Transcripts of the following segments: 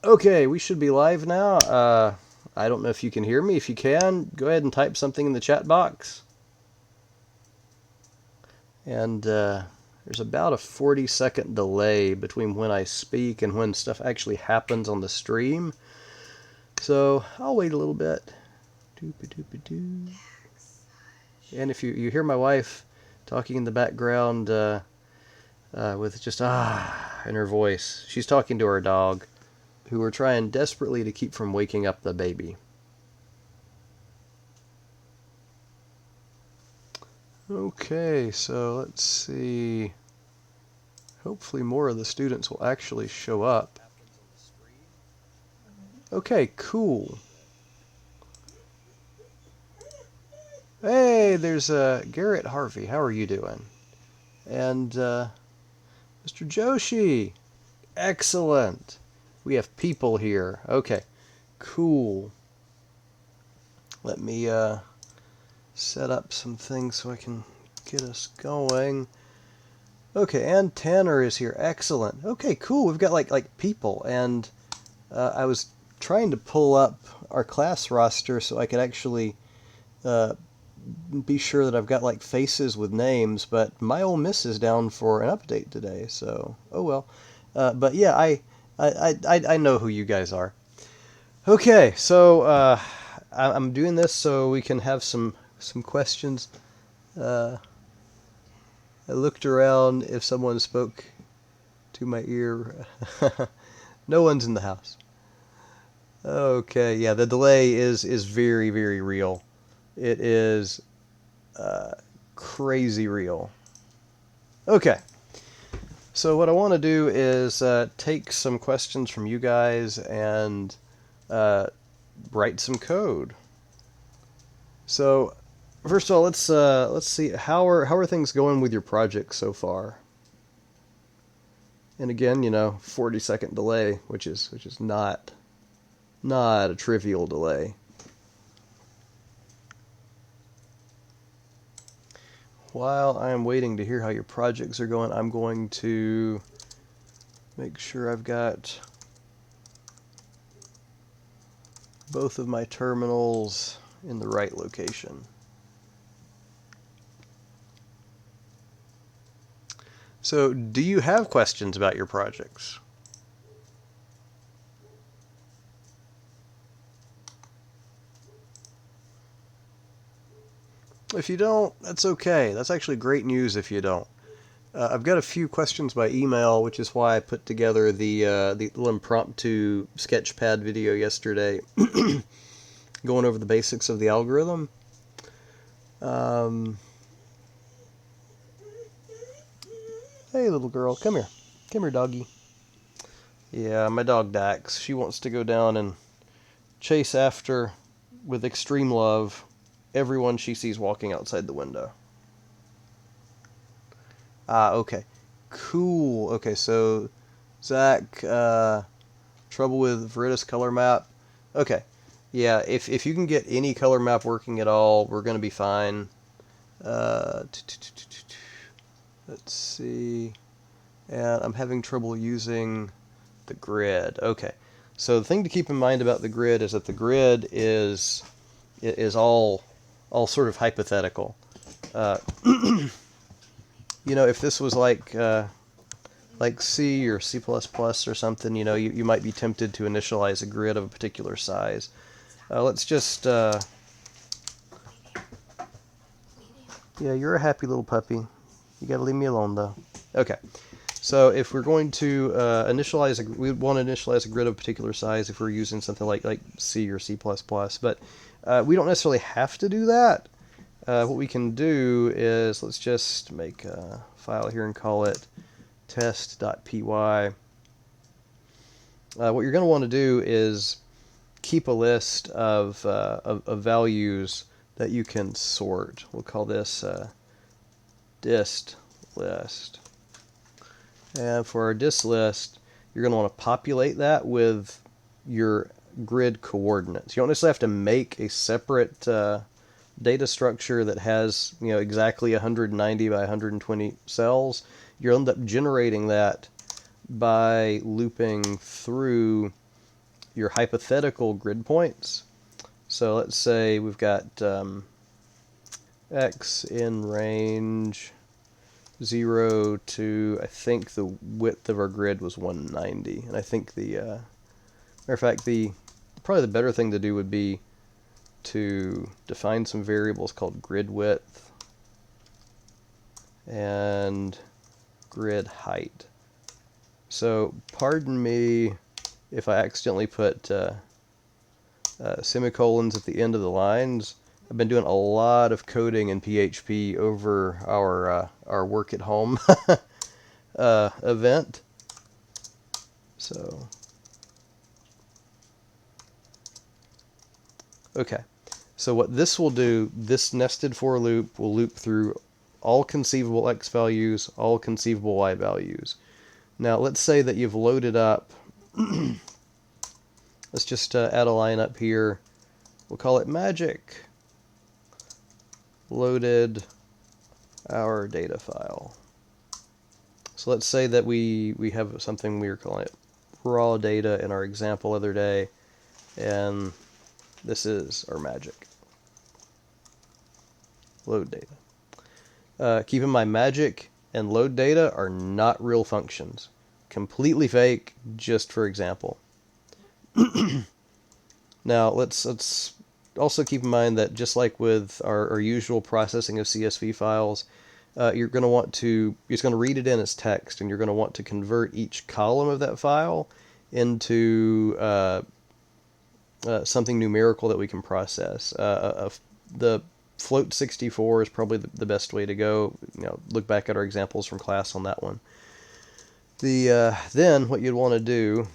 Okay, we should be live now. I don't know if you can hear me. If you can, go ahead and type something in the chat box. And there's about a 40-second delay between when I speak and when stuff actually happens on the stream. So I'll wait a little bit. Doop-a-doop-a-doo. And if you hear my wife talking in the background with just in her voice, she's talking to her dog, who we're trying desperately to keep from waking up the baby. Okay, so let's see. Hopefully more of the students will actually show up. Okay, cool. Hey, there's Garrett Harvey. How are you doing? And Mr. Joshi. Excellent. We have people here. Okay, cool. Let me set up some things so I can get us going. Okay, and Tanner is here. Excellent. Okay, cool. We've got like people, and I was trying to pull up our class roster so I could actually be sure that I've got like faces with names, but my Ole Miss is down for an update today, so oh well. But yeah, I know who you guys are. Okay, so I'm doing this so we can have some questions. I looked around if someone spoke to my ear. No one's in the house. Okay, yeah, the delay is very, very real. It is crazy real. Okay, so what I want to do is take some questions from you guys and write some code. So first of all, let's see how are things going with your project so far. And again, 40-second delay, which is not a trivial delay. While I am waiting to hear how your projects are going, I'm going to make sure I've got both of my terminals in the right location. So, do you have questions about your projects? If you don't, that's okay. That's actually great news if you don't. I've got a few questions by email, which is why I put together the little impromptu sketchpad video yesterday, going over the basics of the algorithm. Hey, little girl, come here. Come here, doggy. Yeah, my dog Dax. She wants to go down and chase after, with extreme love, everyone she sees walking outside the window. Okay. Cool. Okay, so Zach, trouble with Viridis Colormap. Okay. Yeah, if you can get any color map working at all, we're going to be fine. Let's see. And I'm having trouble using the grid. Okay. So the thing to keep in mind about the grid is that the grid is all sort of hypothetical. If this was like C or C++ or something, you might be tempted to initialize a grid of a particular size. Let's just... yeah, you're a happy little puppy. You gotta leave me alone, though. Okay. So if we're going to we want to initialize a grid of a particular size if we're using something like C or C++, but we don't necessarily have to do that. What we can do is, let's just make a file here and call it test.py. What you're going to want to do is keep a list of values that you can sort. We'll call this dist list. And for our dist list, you're going to want to populate that with your grid coordinates. You don't necessarily have to make a separate data structure that has exactly 190 by 120 cells. You'll end up generating that by looping through your hypothetical grid points. So let's say we've got x in range 0 to, I think the width of our grid was 190. And I think matter of fact, probably the better thing to do would be to define some variables called grid width and grid height. So pardon me if I accidentally put semicolons at the end of the lines. I've been doing a lot of coding in PHP over our work at home event. So okay. So what this will do, this nested for loop will loop through all conceivable x values, all conceivable y values. Now let's say that you've loaded up, let's just add a line up here. We'll call it magic. Loaded our data file. So let's say that we have something we were calling it raw data in our example other day, and this is our magic. Load data. Keep in mind, magic and load data are not real functions. Completely fake, just for example. Now, let's also keep in mind that just like with our usual processing of CSV files, you're going to read it in as text, and you're going to want to convert each column of that file into something numerical that we can process. The float 64 is probably the best way to go. Look back at our examples from class on that one. Then what you'd want to do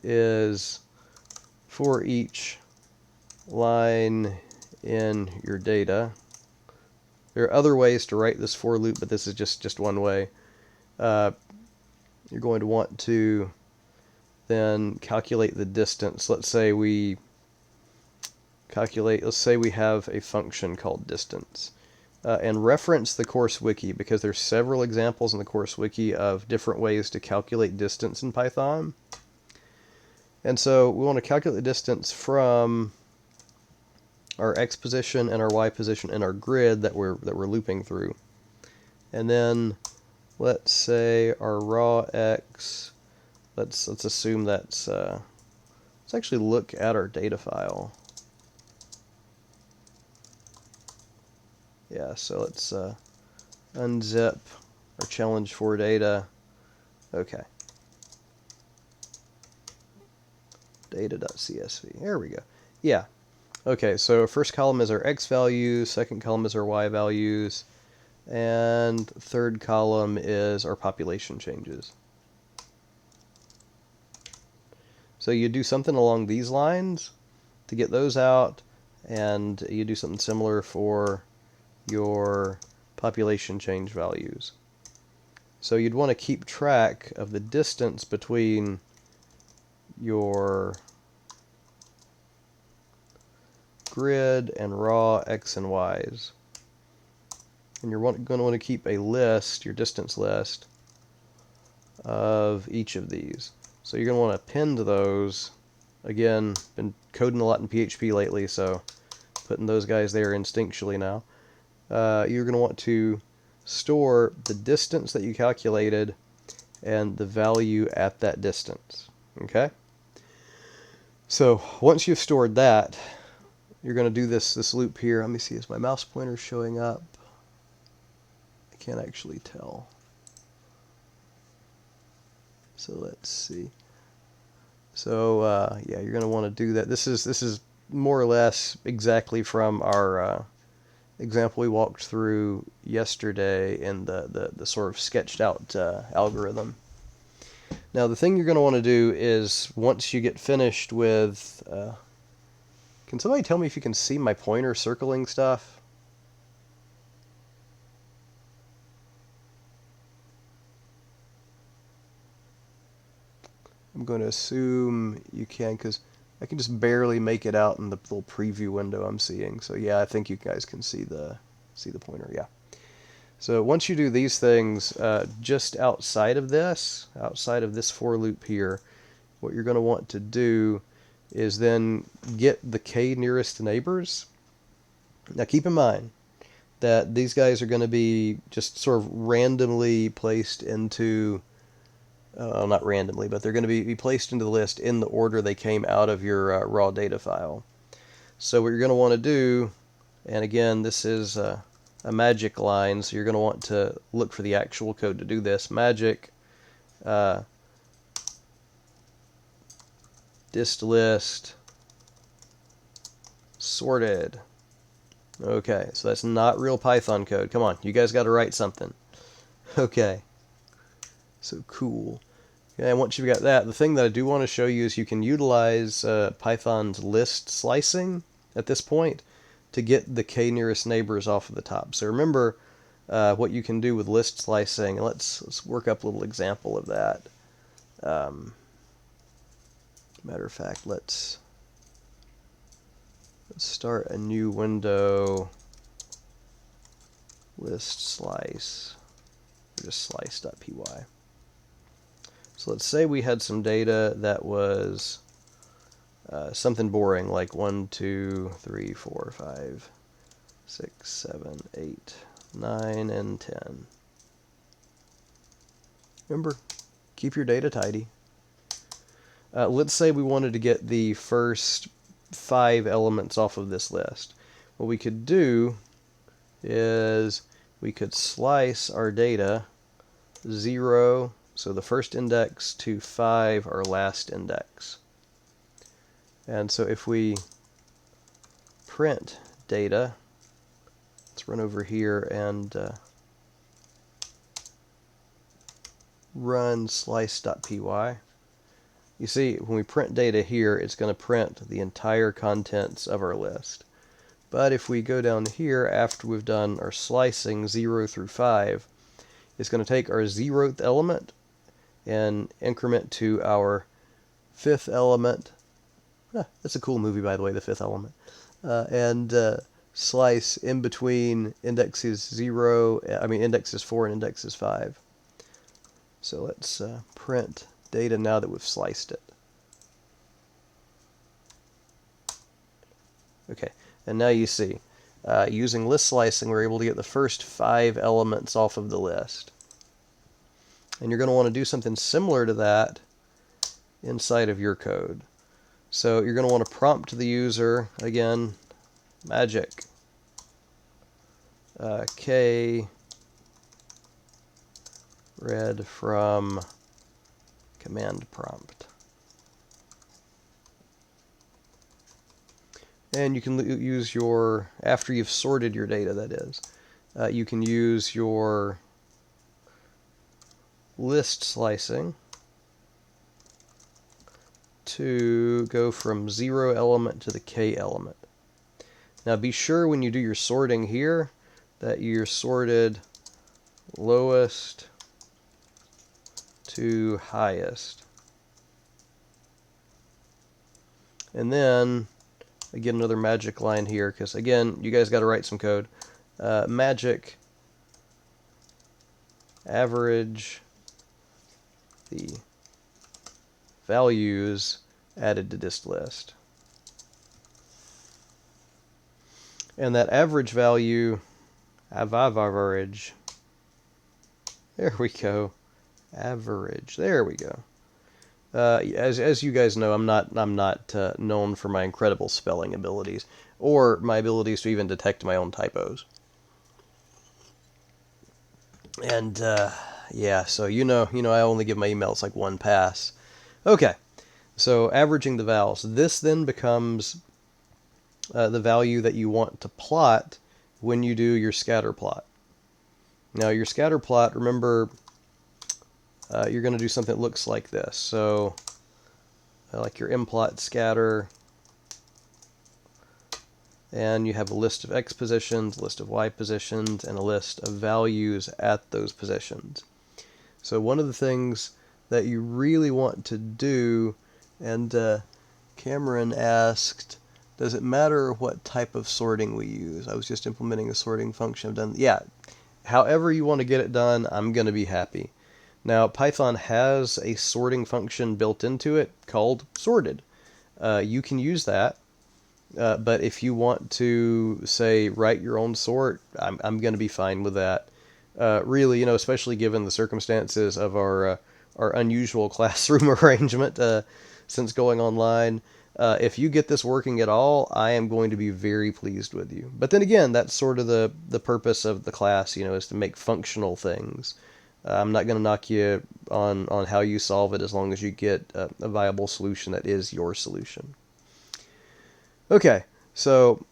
is, for each line in your data, there are other ways to write this for loop, but this is just one way. You're going to want to then calculate the distance. Let's say we have a function called distance, and reference the course wiki, because there's several examples in the course wiki of different ways to calculate distance in Python. And so we want to calculate the distance from our x position and our y position in our grid that we're looping through. And then let's say our raw x, let's assume that's let's actually look at our data file. Yeah, so let's unzip our challenge for data. Okay. Data.csv. There we go. Yeah. Okay, so first column is our x values, second column is our y values, and third column is our population changes. So you do something along these lines to get those out, and you do something similar for your population change values. So you'd want to keep track of the distance between your grid and raw x and y's. And you're going to want to keep a list, your distance list, of each of these. So you're going to want to append those. Again, been coding a lot in PHP lately, so putting those guys there instinctually now. You're going to want to store the distance that you calculated and the value at that distance. Okay? So once you've stored that, you're going to do this loop here. Let me see, is my mouse pointer showing up? I can't actually tell. So let's see. So yeah, you're going to want to do that. This is more or less exactly from our example we walked through yesterday in the sort of sketched out algorithm. Now the thing you're going to want to do is, once you get finished with can somebody tell me if you can see my pointer circling stuff? I'm going to assume you can, because I can just barely make it out in the little preview window I'm seeing. So yeah, I think you guys can see the pointer. Yeah. So once you do these things, just outside of this for loop here, what you're going to want to do is then get the k nearest neighbors. Now keep in mind that these guys are going to be just sort of randomly placed into, not randomly, but they're going to be placed into the list in the order they came out of your raw data file. So what you're going to want to do, and again, this is a magic line, so you're going to want to look for the actual code to do this. Magic dist list sorted. Okay, so that's not real Python code. Come on, you guys got to write something. Okay, so cool. Okay, and once you've got that, the thing that I do want to show you is you can utilize Python's list slicing at this point to get the k nearest neighbors off of the top. So remember what you can do with list slicing. Let's work up a little example of that. Matter of fact, let's start a new window, list slice, or just slice.py. So let's say we had some data that was something boring, like 1, 2, 3, 4, 5, 6, 7, 8, 9, and 10. Remember, keep your data tidy. Let's say we wanted to get the first 5 elements off of this list. What we could do is we could slice our data 0, so the first index, to 5, our last index. And so if we print data, let's run over here and run slice.py. You see, when we print data here, it's going to print the entire contents of our list. But if we go down here after we've done our slicing 0 through 5, it's going to take our 0th element and increment to our 5th element. That's a cool movie, by the way, The Fifth Element. And slice in between indexes 4 and indexes 5. So let's print data now that we've sliced it. Okay, and now you see, using list slicing, we're able to get the first 5 elements off of the list. And you're going to want to do something similar to that inside of your code. So you're going to want to prompt the user, again, magic k read from command prompt. And you can use your, after you've sorted your data, that is, you can use your list slicing to go from 0 element to the k element. Now be sure when you do your sorting here that you're sorted lowest to highest. And then, again, another magic line here, because again, you guys got to write some code. Magic average the values added to dist list. And that average value, average, there we go, average, there we go. As you guys know, I'm not known for my incredible spelling abilities or my abilities to even detect my own typos. And yeah, so you know, I only give my emails like one pass. Okay, so averaging the vowels. This then becomes the value that you want to plot when you do your scatter plot. Now your scatter plot, remember, you're going to do something that looks like this. So like your mplot scatter, and you have a list of x positions, a list of y positions, and a list of values at those positions. So one of the things that you really want to do, and Cameron asked, does it matter what type of sorting we use? I was just implementing a sorting function. I've done, yeah, however you want to get it done, I'm going to be happy. Now, Python has a sorting function built into it called sorted. You can use that, but if you want to, say, write your own sort, I'm going to be fine with that. Really, especially given the circumstances of our unusual classroom arrangement since going online. If you get this working at all, I am going to be very pleased with you. But then again, that's sort of the purpose of the class, is to make functional things. I'm not going to knock you on how you solve it as long as you get a viable solution that is your solution. Okay, so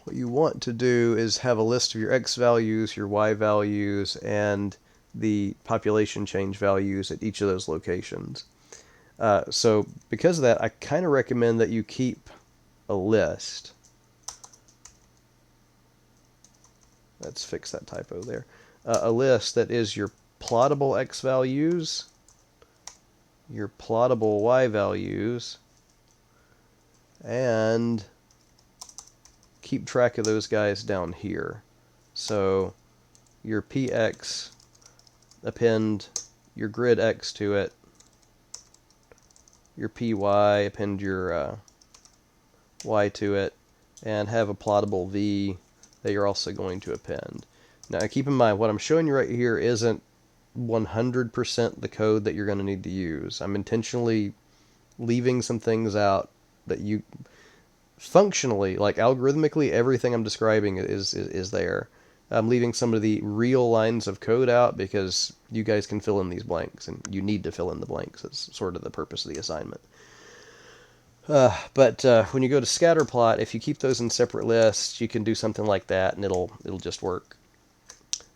what you want to do is have a list of your x values, your y values, and the population change values at each of those locations. So because of that, I kind of recommend that you keep a list. Let's fix that typo there. A list that is your plottable x values, your plottable y values, and keep track of those guys down here. So your px, append your grid x to it, your py, append your y to it, and have a plottable v that you're also going to append. Now keep in mind, what I'm showing you right here isn't 100% the code that you're going to need to use. I'm intentionally leaving some things out that you functionally, like algorithmically, everything I'm describing is there. I'm leaving some of the real lines of code out because you guys can fill in these blanks, and you need to fill in the blanks. That's sort of the purpose of the assignment. But when you go to scatterplot, if you keep those in separate lists, you can do something like that, and it'll just work.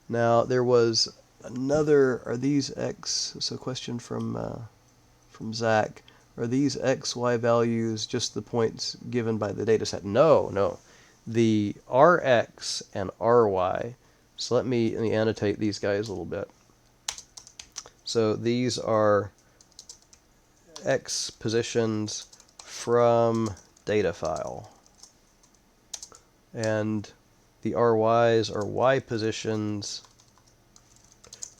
Now there was another. Are these x? So question from Zach. Are these x, y values just the points given by the dataset? No. The rx and ry. So let me annotate these guys a little bit. So these are x positions from data file, and the ry's are y positions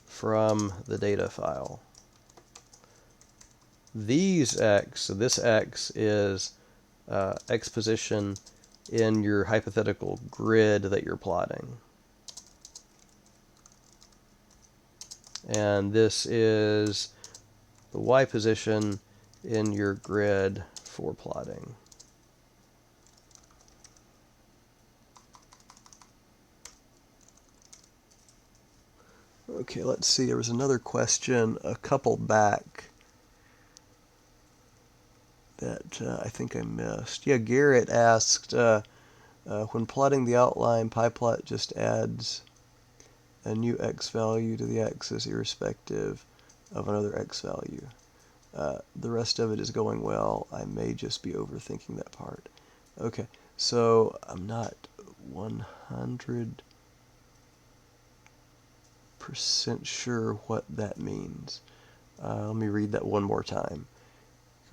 from the data file. These x, so this x is x position in your hypothetical grid that you're plotting. And this is the y position in your grid for plotting. Okay, let's see. There was another question a couple back that I think I missed. Yeah, Garrett asked, when plotting the outline, PyPlot just adds a new x value to the axis irrespective of another x value. The rest of it is going well. I may just be overthinking that part. Okay, so I'm not 100% sure what that means. Let me read that one more time.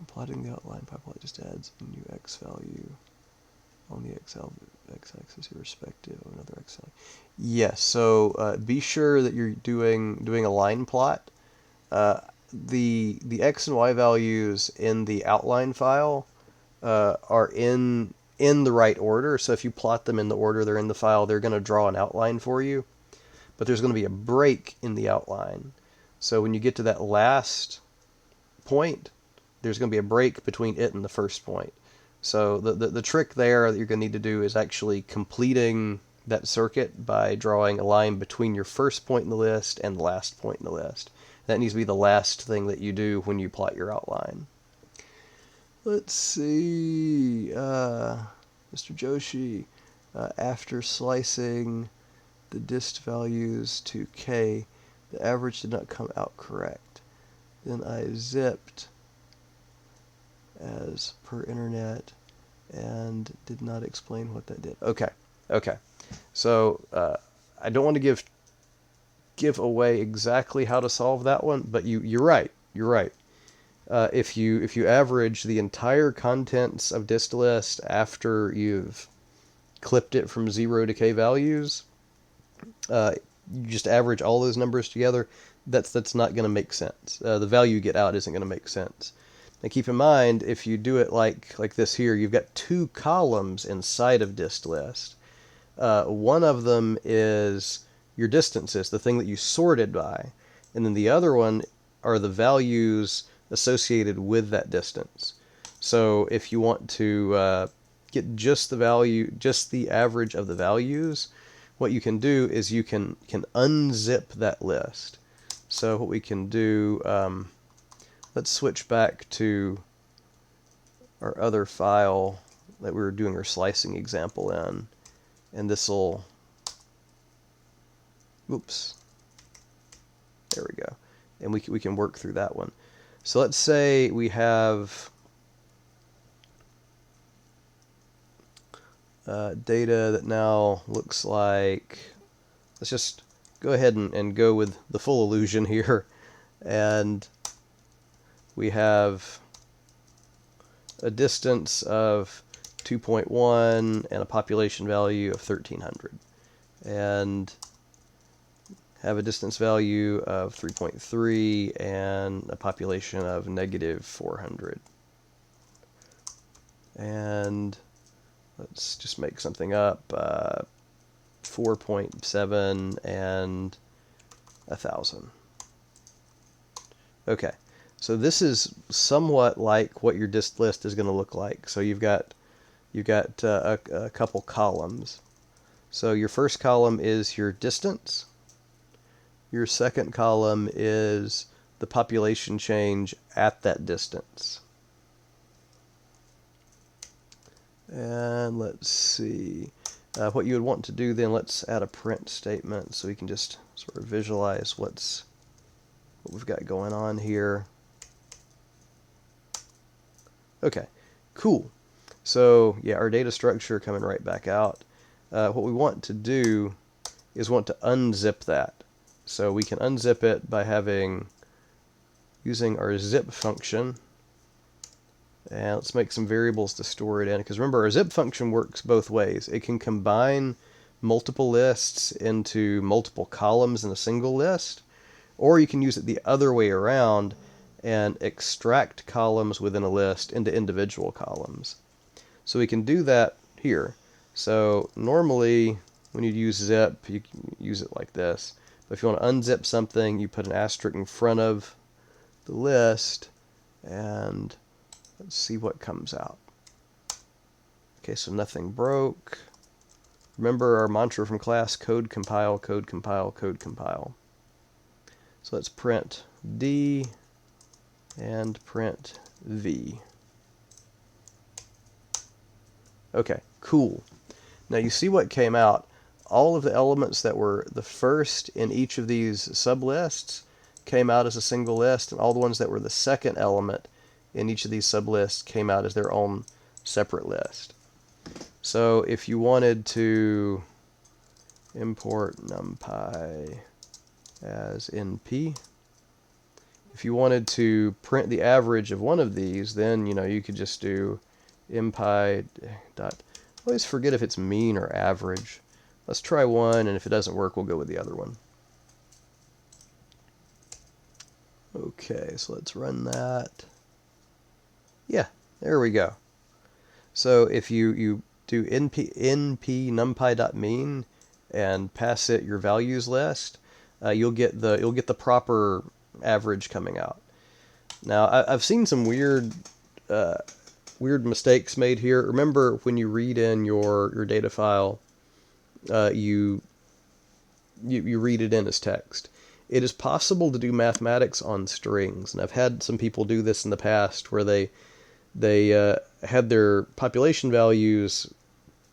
Plotting the outline, PyPlot just adds a new x value on the x-axis irrespective of another x value. Yes, so be sure that you're doing a line plot. The x and y values in the outline file are in the right order. So if you plot them in the order they're in the file, they're going to draw an outline for you. But there's going to be a break in the outline. So when you get to that last point, there's going to be a break between it and the first point. So the trick there that you're going to need to do is actually completing that circuit by drawing a line between your first point in the list and the last point in the list. That needs to be the last thing that you do when you plot your outline. Let's see. Mr. Joshi, after slicing the dist values to k, the average did not come out correct. Then I zipped as per internet and did not explain what that did. Okay. So I don't want to give away exactly how to solve that one, but you're right. If you average the entire contents of dist list after you've clipped it from 0 to k values, you just average all those numbers together, that's not going to make sense. The value you get out isn't going to make sense. Now keep in mind, if you do it like this here, you've got two columns inside of dist list. One of them is your distances, the thing that you sorted by, and then the other one are the values associated with that distance. So if you want to get just the average of the values, what you can do is you can unzip that list. So what we can do, let's switch back to our other file that we were doing our slicing example in, and this will, oops, there we go, and we can work through that one. So let's say we have data that now looks like, let's just go ahead and go with the full illusion here, and we have a distance of 2.1 and a population value of 1300, and have a distance value of 3.3 and a population of negative 400. And let's just make something up, 4.7 and 1,000. Okay, so this is somewhat like what your dist list is going to look like. So you've got a couple columns. So your first column is your distance. Your second column is the population change at that distance. And let's see, what you would want to do then, let's add a print statement so we can just sort of visualize what we've got going on here. Okay, cool. So yeah, our data structure coming right back out. What we want to do is want to unzip that. So we can unzip it by using our zip function. And let's make some variables to store it in, because remember, our zip function works both ways. It can combine multiple lists into multiple columns in a single list, or you can use it the other way around and extract columns within a list into individual columns. So we can do that here. So normally when you use zip, you can use it like this. But if you want to unzip something, you put an asterisk in front of the list, and let's see what comes out. Okay, so nothing broke. Remember our mantra from class, code compile, code compile, code compile. So let's print D and print V. Okay, cool. Now you see what came out. All of the elements that were the first in each of these sublists came out as a single list, and all the ones that were the second element in each of these sublists came out as their own separate list. So if you wanted to import numpy as np, if you wanted to print the average of one of these, then you could just do impy dot, I always forget if it's mean or average. Let's try one, and if it doesn't work, we'll go with the other one. Okay, so let's run that. Yeah, there we go. So if you do np numpy.mean and pass it your values list, you'll get the proper average coming out. Now I've seen some weird mistakes made here. Remember, when you read in your data file, you read it in as text. It is possible to do mathematics on strings, and I've had some people do this in the past where they had their population values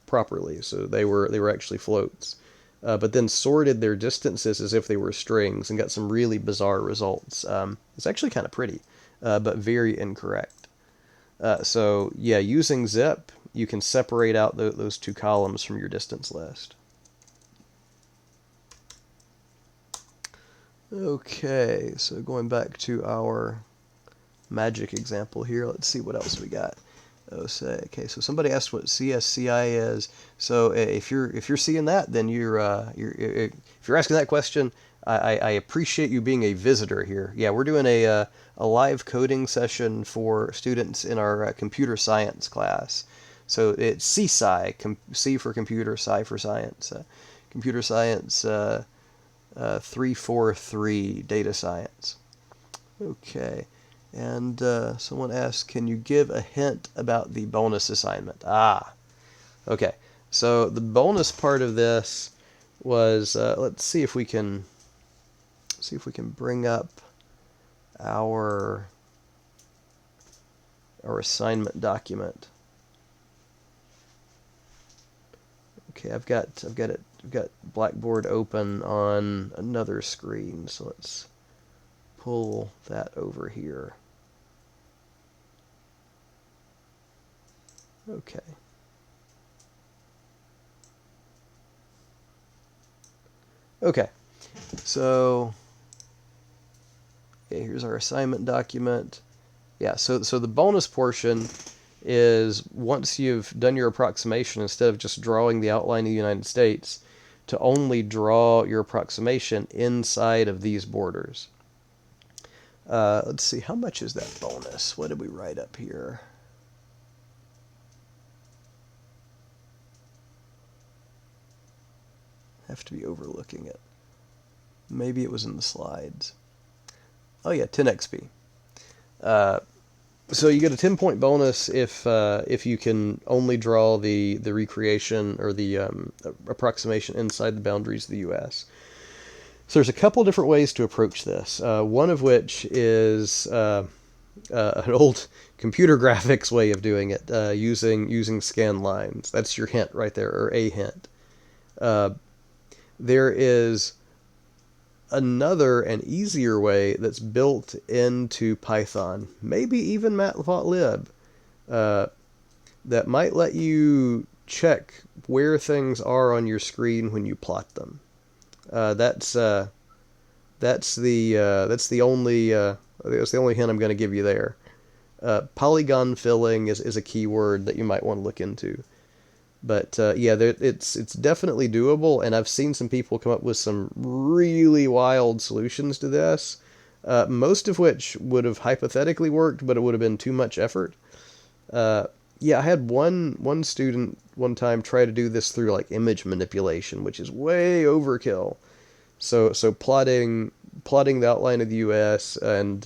properly, so they were actually floats, but then sorted their distances as if they were strings and got some really bizarre results. It's actually kind of pretty, but very incorrect. So yeah, using zip, you can separate out those two columns from your distance list. Okay, so going back to our magic example here, let's see what else we got. Okay, so somebody asked what CSCI is. So if you're seeing that, then if you're asking that question, I appreciate you being a visitor here. Yeah, we're doing a live coding session for students in our computer science class. So it's CSCI, C for computer, Sci for science. Computer science 343, data science. Okay. And someone asked, can you give a hint about the bonus assignment? Ah, okay. So the bonus part of this was, let's see if we can bring up our assignment document. Okay, I've got Blackboard open on another screen, so let's pull that over here. Okay. Okay. So here's our assignment document. Yeah, so the bonus portion is once you've done your approximation, instead of just drawing the outline of the United States, to only draw your approximation inside of these borders. Let's see, how much is that bonus? What did we write up here? Have to be overlooking it. Maybe it was in the slides. Oh yeah, 10 XP. So you get a 10-point bonus if you can only draw the recreation or the approximation inside the boundaries of the U.S. So there's a couple different ways to approach this. One of which is an old computer graphics way of doing it, using scan lines. That's your hint right there, or a hint. There is another and easier way that's built into Python, maybe even Matplotlib, that might let you check where things are on your screen when you plot them. That's the only hint I'm going to give you there. Polygon filling is a keyword that you might want to look into. But yeah, it's definitely doable, and I've seen some people come up with some really wild solutions to this, most of which would have hypothetically worked, but it would have been too much effort. Yeah, I had one student one time try to do this through like image manipulation, which is way overkill. So plotting the outline of the U.S. and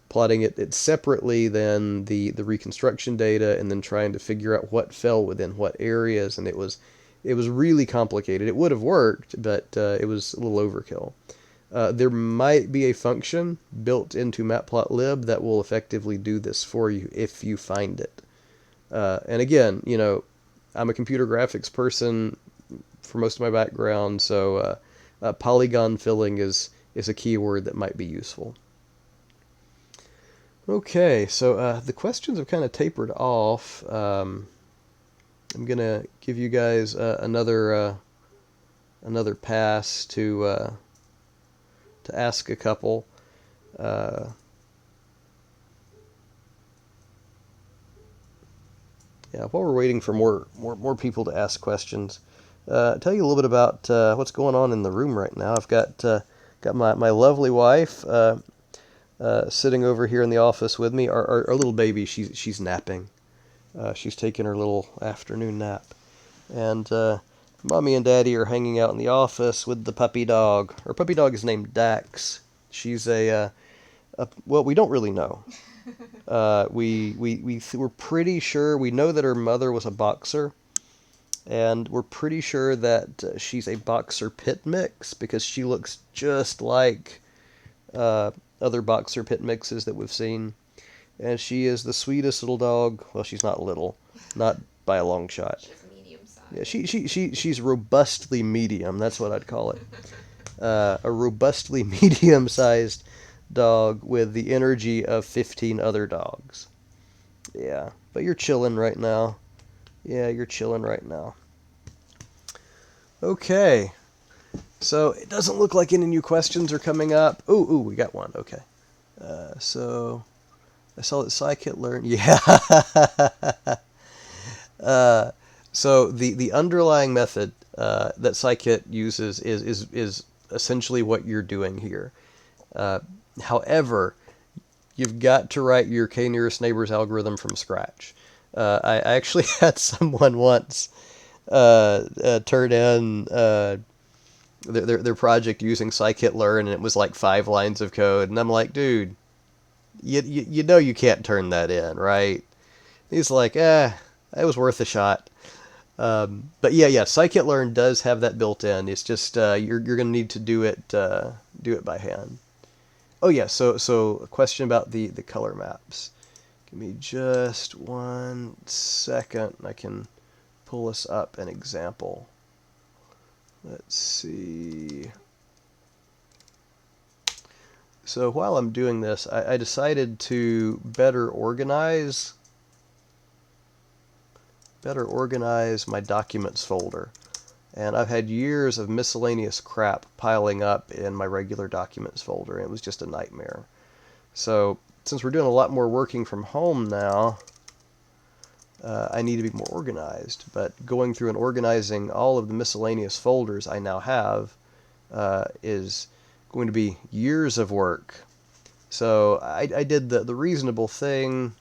plotting it separately than the reconstruction data, and then trying to figure out what fell within what areas, and it was really complicated. It would have worked, but it was a little overkill. There might be a function built into Matplotlib that will effectively do this for you if you find it. And again, I'm a computer graphics person for most of my background, so polygon filling is a keyword that might be useful. Okay, so the questions have kind of tapered off. I'm gonna give you guys another pass to ask a couple. Yeah, while we're waiting for more people to ask questions, tell you a little bit about what's going on in the room right now. I've got my lovely wife sitting over here in the office with me. Our little baby, she's napping. She's taking her little afternoon nap, and Mommy and Daddy are hanging out in the office with the puppy dog. Our puppy dog is named Dax. She's well, we don't really know. We're pretty sure, we know that her mother was a boxer, and we're pretty sure that she's a boxer pit mix, because she looks just like other boxer pit mixes that we've seen. And she is the sweetest little dog. Well, she's not little, not by a long shot. She's medium size. Yeah, she's robustly medium. That's what I'd call it. A robustly medium-sized dog with the energy of 15 other dogs. Yeah, but you're chilling right now. Yeah, you're chilling right now. Okay. So it doesn't look like any new questions are coming up. Ooh, we got one. Okay. So I saw that scikit learn. Yeah. So the underlying method that scikit uses is essentially what you're doing here. However, you've got to write your k-nearest neighbors algorithm from scratch. I actually had someone once turn in their project using scikit-learn, and it was like 5 lines of code, and I'm like, dude, you know you can't turn that in, right? He's like, it was worth a shot. But yeah, scikit-learn does have that built in. It's just you're gonna need to do it by hand. Oh yeah, so a question about the color maps. Give me just 1 second. I can pull us up an example. Let's see. So while I'm doing this, I decided to better organize my documents folder. And I've had years of miscellaneous crap piling up in my regular documents folder, and it was just a nightmare. So since we're doing a lot more working from home now, I need to be more organized. But going through and organizing all of the miscellaneous folders I now have is going to be years of work. So I did the reasonable thing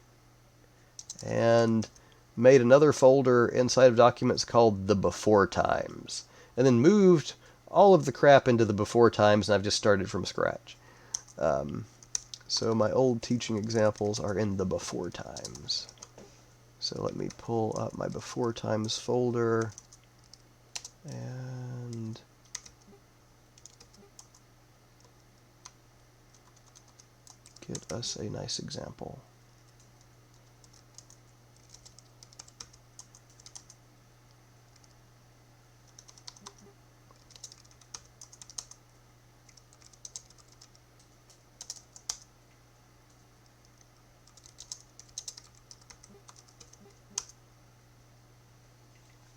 and made another folder inside of documents called the before times, and then moved all of the crap into the before times, and I've just started from scratch. So my old teaching examples are in the before times. So let me pull up my before times folder and get us a nice example.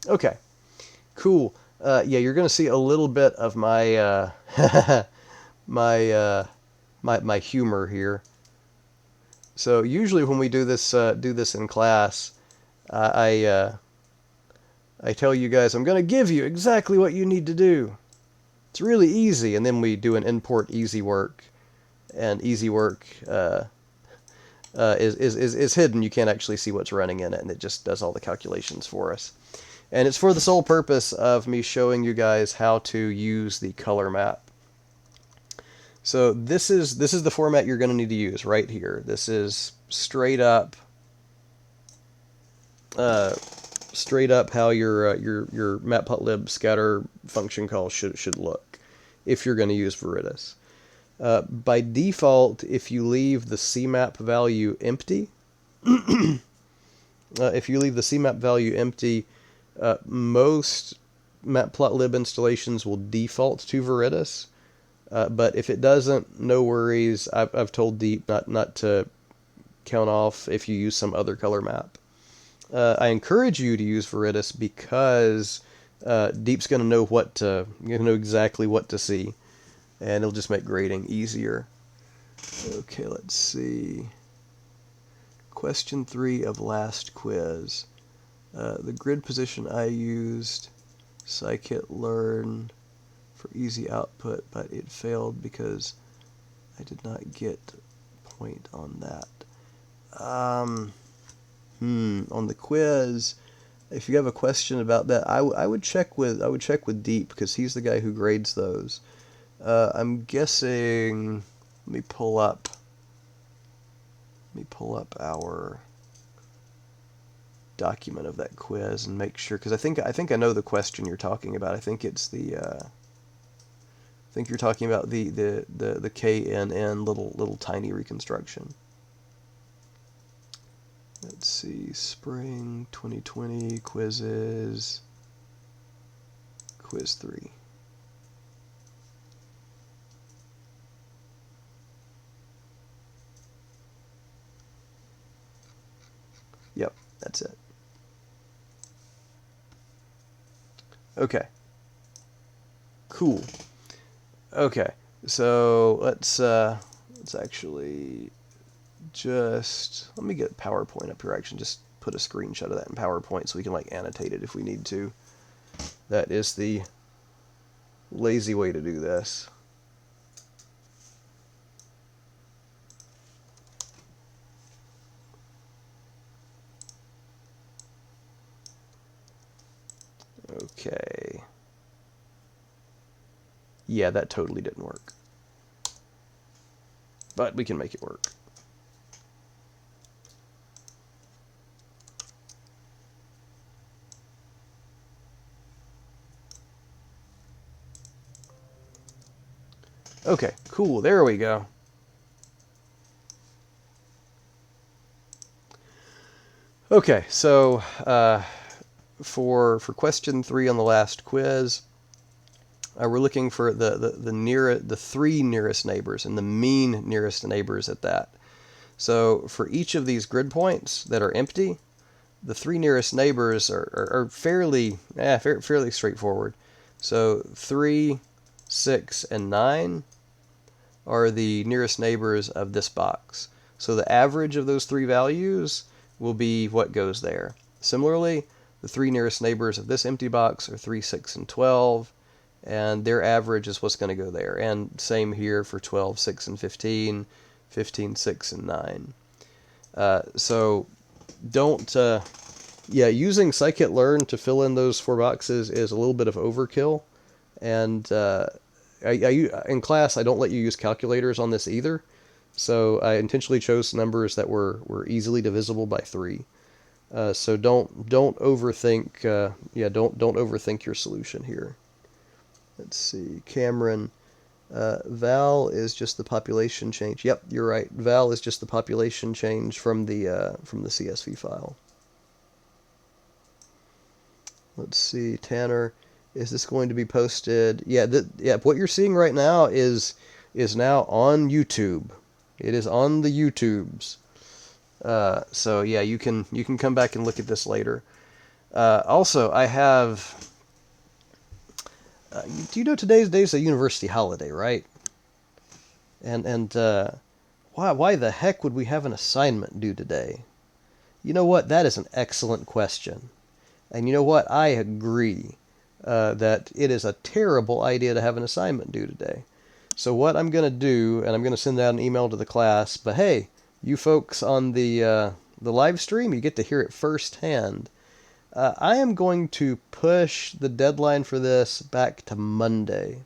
Okay, cool. Yeah, you're going to see a little bit of my my humor here. So usually when we do this in class, I tell you guys I'm going to give you exactly what you need to do. It's really easy, and then we do an import easy work, and easy work is hidden. You can't actually see what's running in it, and it just does all the calculations for us. And it's for the sole purpose of me showing you guys how to use the color map. So this is the format you're going to need to use right here. This is straight up how your matplotlib scatter function call should look if you're going to use Viridis. By default, if you leave the CMap value empty, most matplotlib installations will default to Viridis. But if it doesn't, no worries. I've told Deep not to count off if you use some other color map. I encourage you to use Viridis because Deep's going to know exactly what to see, and it'll just make grading easier. Okay, let's see. Question 3 of last quiz. The grid position I used, scikit-learn for easy output, but it failed because I did not get point on that. On the quiz, if you have a question about that, I would check with Deep because he's the guy who grades those. I'm guessing. Let me pull up our document of that quiz and make sure, because I think I know the question you're talking about. I think it's the I think you're talking about the KNN little tiny reconstruction. Let's see, spring 2020 quizzes, quiz 3. Yep, that's it. Okay. Cool. Okay, so let's actually just let me get PowerPoint up here. I can just put a screenshot of that in PowerPoint so we can like annotate it if we need to. That is the lazy way to do this. Okay. Yeah, that totally didn't work. But we can make it work. Okay, cool. There we go. Okay, so for question 3 on the last quiz, we're looking for the three nearest neighbors and the mean nearest neighbors at that. So for each of these grid points that are empty, the three nearest neighbors are fairly straightforward. So 3, 6, and 9 are the nearest neighbors of this box. So the average of those three values will be what goes there. Similarly, the three nearest neighbors of this empty box are 3, 6, and 12, and their average is what's going to go there. And same here for 12, 6, and 15, 15, 6, and 9. So don't, using scikit-learn to fill in those 4 boxes is a little bit of overkill. And in class, I don't let you use calculators on this either. So I intentionally chose numbers that were easily divisible by 3. So don't overthink. Don't overthink your solution here. Let's see, Cameron. Val is just the population change. Yep, you're right. Val is just the population change from the CSV file. Let's see, Tanner. Is this going to be posted? Yeah, what you're seeing right now is now on YouTube. It is on the YouTubes. So yeah, you can come back and look at this later. Also, I have. Do you know today's day is a university holiday, right? And why the heck would we have an assignment due today? You know what? That is an excellent question. And you know what? I agree that it is a terrible idea to have an assignment due today. So what I'm going to do, and I'm going to send out an email to the class, but hey, you folks on the live stream, you get to hear it firsthand. I am going to push the deadline for this back to Monday.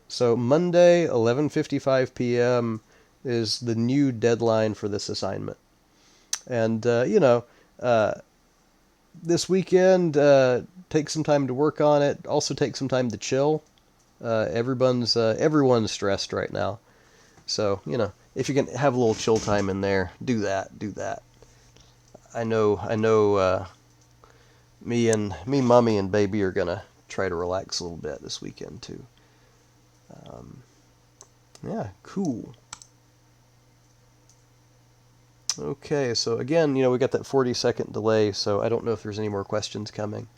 So Monday, 11:55 p.m. is the new deadline for this assignment. And, this weekend, take some time to work on it. Also take some time to chill. Everyone's stressed right now. So, if you can have a little chill time in there, do that. I know, me, mommy, and baby are gonna try to relax a little bit this weekend too. Yeah, cool. Okay, so again, we got that 40-second delay, so I don't know if there's any more questions coming.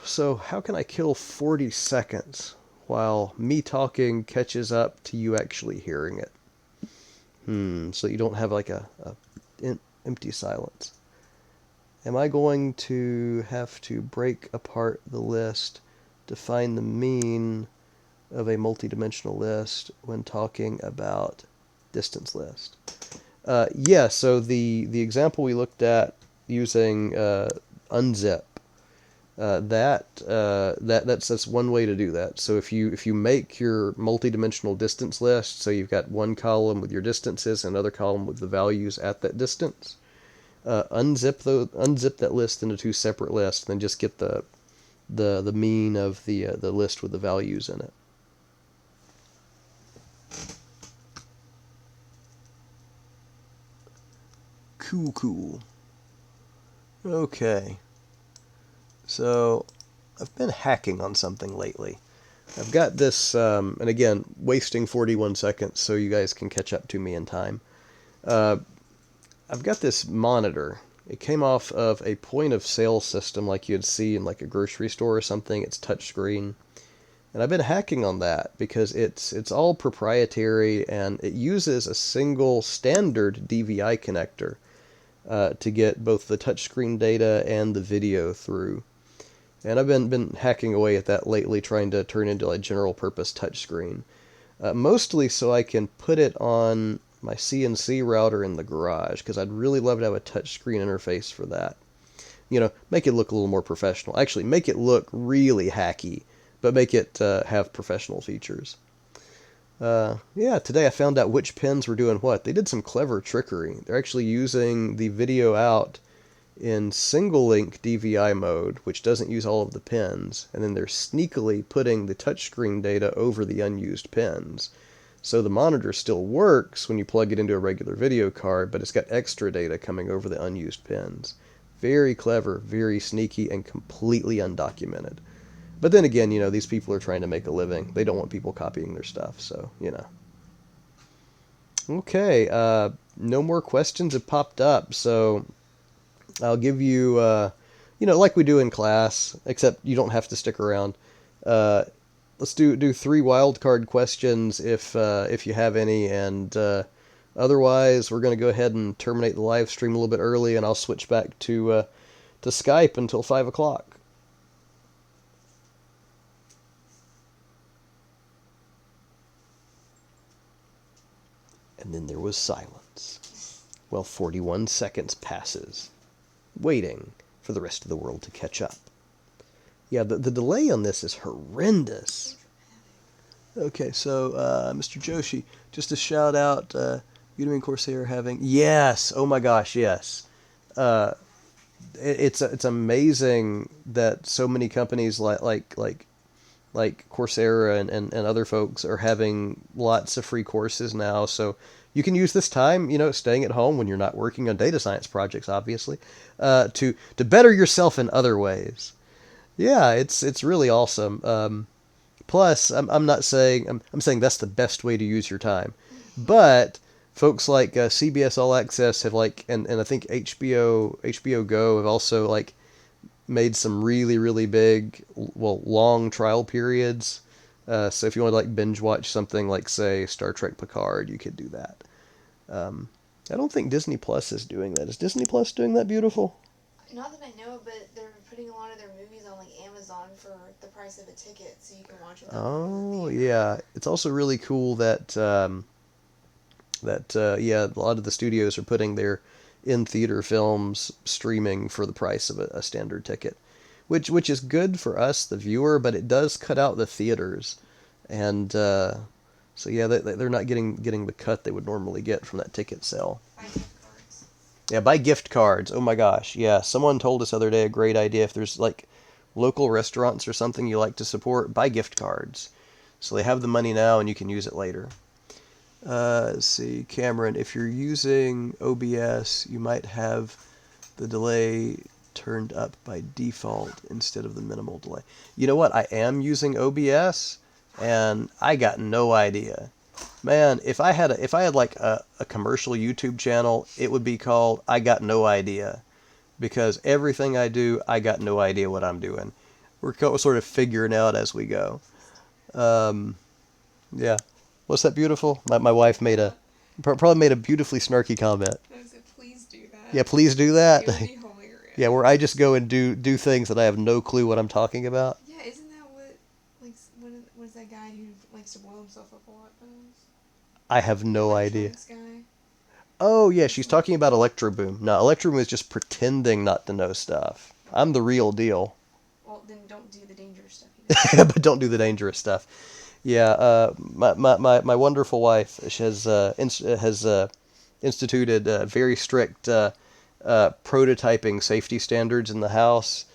So how can I kill 40 seconds while me talking catches up to you actually hearing it? So you don't have like a empty silence. Am I going to have to break apart the list to find the mean of a multidimensional list when talking about distance list? Yeah, so the example we looked at using unzip, that's one way to do that. So if you make your multidimensional distance list, so you've got one column with your distances and another column with the values at that distance, unzip that list into 2 separate lists, and then just get the mean of the list with the values in it. Cool. Okay. So, I've been hacking on something lately. I've got this, and again, wasting 41 seconds so you guys can catch up to me in time. I've got this monitor. It came off of a point of sale system like you'd see in like a grocery store or something. It's touchscreen. And I've been hacking on that because it's all proprietary and it uses a single standard DVI connector to get both the touchscreen data and the video through. And I've been hacking away at that lately, trying to turn into a general purpose touchscreen. Mostly so I can put it on my CNC router in the garage, because I'd really love to have a touchscreen interface for that. Make it look a little more professional. Actually, make it look really hacky, but make it have professional features. Yeah, today I found out which pins were doing what. They did some clever trickery. They're actually using the video out in single link DVI mode, which doesn't use all of the pins, and then they're sneakily putting the touchscreen data over the unused pins. So the monitor still works when you plug it into a regular video card, but it's got extra data coming over the unused pins. Very clever, very sneaky, and completely undocumented. But then again, these people are trying to make a living. They don't want people copying their stuff, so. Okay, no more questions have popped up, so I'll give you, like we do in class, except you don't have to stick around. Let's do 3 wildcard questions if you have any, and otherwise we're going to go ahead and terminate the live stream a little bit early, and I'll switch back to Skype until 5 o'clock. And then there was silence. Well, 41 seconds passes, waiting for the rest of the world to catch up. Yeah, the delay on this is horrendous. Okay, so Mr. Joshi, just a shout out, Udemy and Coursera having... Yes! Oh my gosh, yes. It's amazing that so many companies like Coursera and other folks are having lots of free courses now, so you can use this time, staying at home when you're not working on data science projects, obviously, to better yourself in other ways. Yeah, it's really awesome. Plus, I'm not saying I'm saying that's the best way to use your time, but folks like CBS All Access have and I think HBO Go have also made some really big, long trial periods. So if you want to binge watch something like, say, Star Trek Picard, you could do that. I don't think Disney Plus is doing that. Is Disney Plus doing that, Beautiful? Not that I know of, but they're putting a lot of their movies on Amazon for the price of a ticket, so you can watch them. Oh yeah, it's also really cool that a lot of the studios are putting their in-theater films streaming for the price of a standard ticket, which is good for us, the viewer, but it does cut out the theaters, and so yeah, they're not getting the cut they would normally get from that ticket sale. Buy gift cards. Yeah, buy gift cards. Oh my gosh, yeah. Someone told us the other day a great idea. If there's local restaurants or something you like to support, buy gift cards. So they have the money now and you can use it later. Let's see, Cameron, if you're using OBS, you might have the delay turned up by default instead of the minimal delay. You know what? I am using OBS, and I got no idea. Man, if I had a commercial YouTube channel, it would be called I Got No Idea, because everything I do, I got no idea what I'm doing. We're sort of figuring out as we go. Yeah. What's that, Beautiful? My wife probably made a beautifully snarky comment. I said, please do that. Yeah, please do that. It would be hilarious. Yeah, where I just go and do things that I have no clue what I'm talking about. Yeah, isn't that what is that guy who likes to blow himself up a lot does? I have no idea. Guy? Oh yeah, she's talking about Electroboom. No, Electroboom is just pretending not to know stuff. I'm the real deal. Well, then don't do the dangerous stuff. But don't do the dangerous stuff. Yeah, my wonderful wife has instituted very strict prototyping safety standards in the house.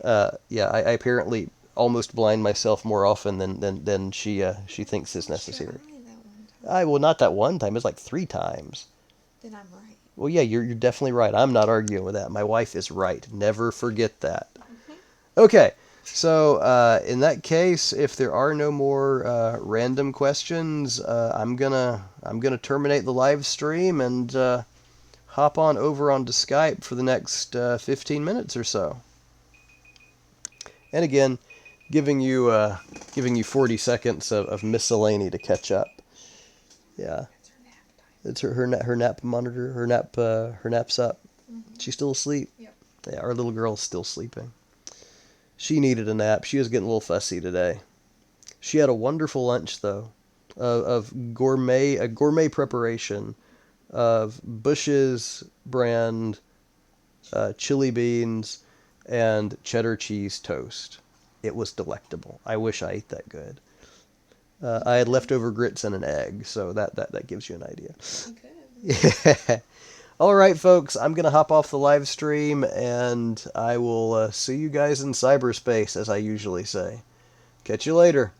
Yeah, I apparently almost blind myself more often than she thinks is necessary. Not that one time. It's like 3 times. Then I'm right. Well, yeah, you're definitely right. I'm not arguing with that. My wife is right. Never forget that. Okay. So, in that case, if there are no more random questions, I'm gonna terminate the live stream and hop on over onto Skype for the next 15 minutes or so. And again, giving you 40 seconds of miscellany to catch up. Yeah, it's her nap monitor. Her nap's up. Mm-hmm. She's still asleep. Yep. Yeah, our little girl's still sleeping. She needed a nap. She was getting a little fussy today. She had a wonderful lunch, though, of a gourmet preparation of Bush's brand chili beans and cheddar cheese toast. It was delectable. I wish I ate that good. I had leftover grits and an egg, so that gives you an idea. Okay. Yeah. All right, folks, I'm going to hop off the live stream, and I will see you guys in cyberspace, as I usually say. Catch you later.